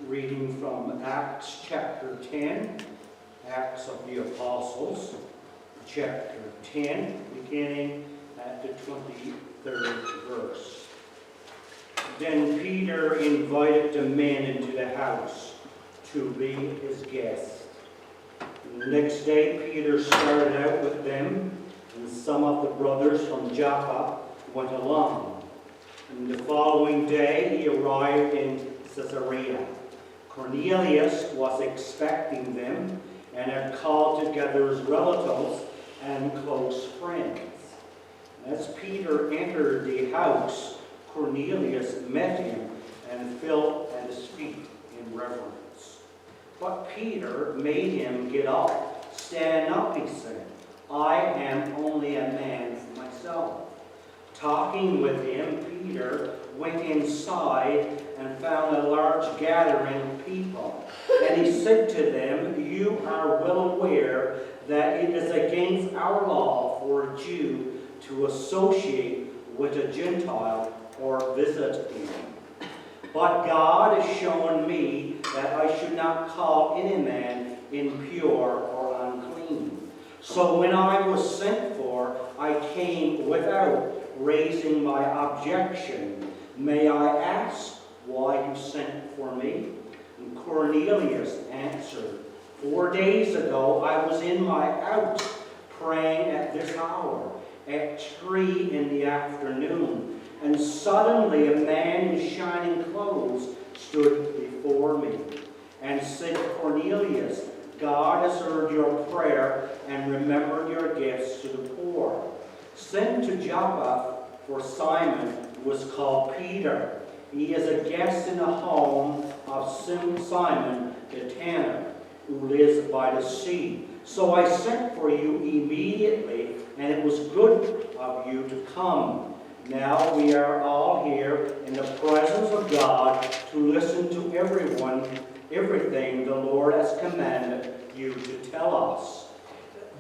Reading from Acts chapter 10, Acts of the Apostles, chapter 10, beginning at the 23rd verse. Then Peter invited the men into the house to be his guests. The next day Peter started out with them, and some of the brothers from Joppa went along. And the following day he arrived in Caesarea. Cornelius was expecting them and had called together his relatives and close friends. As Peter entered the house, Cornelius met him and fell at his feet in reverence. But Peter made him get up. "Stand up," he said. "I am only a man myself." Talking with him, Peter went inside and found a large gathering of people. And he said to them, "You are well aware that it is against our law for a Jew to associate with a Gentile or visit him. But God has shown me that I should not call any man impure or unclean. So when I was sent for, I came without raising my objection. May I ask why you sent for me?" And Cornelius answered, 4 days ago I was in my house praying at this hour, at 3 in the afternoon, and suddenly a man in shining clothes stood before me and said, "Cornelius, God has heard your prayer and remembered your gifts to the poor. Send to Joppa for Simon, who is called Peter. He is a guest in the home of Simon the tanner, who lives by the sea." So I sent for you immediately, and it was good of you to come. Now we are all here in the presence of God to listen to everything the Lord has commanded you to tell us.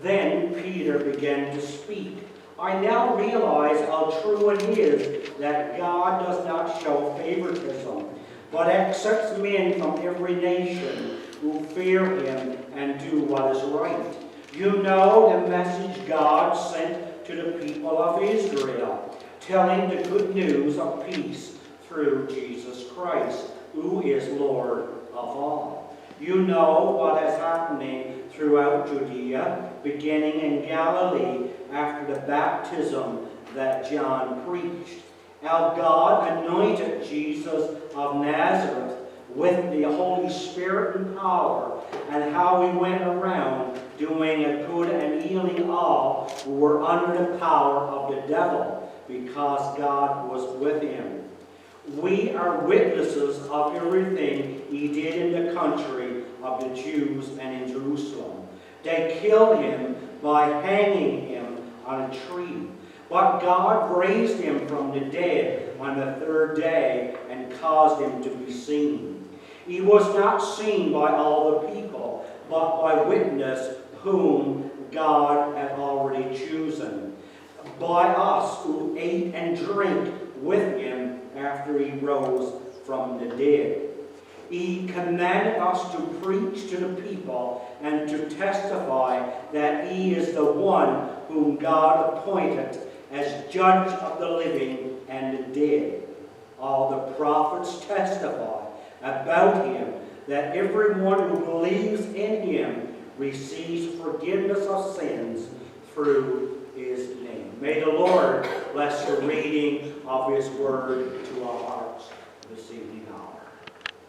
Then Peter began to speak. "I now realize how true it is that God does not show favoritism, but accepts men from every nation who fear him and do what is right. You know the message God sent to the people of Israel, telling the good news of peace through Jesus Christ, who is Lord of all. You know what is happening throughout Judea, beginning in Galilee after the baptism that John preached. How God anointed Jesus of Nazareth with the Holy Spirit and power, and how he went around doing a good and healing all who were under the power of the devil, because God was with him. We are witnesses of everything he did in the country of the Jews and in Jerusalem. They killed him by hanging him on a tree. But God raised him from the dead on the 3rd day and caused him to be seen. He was not seen by all the people, but by witness whom God had already chosen, by us who ate and drank with him after he rose from the dead. He commanded us to preach to the people and to testify that he is the one whom God appointed as judge of the living and the dead. All the prophets testify about him, that everyone who believes in him receives forgiveness of sins through his name. May the Lord bless the reading of his word to our hearts this evening hour.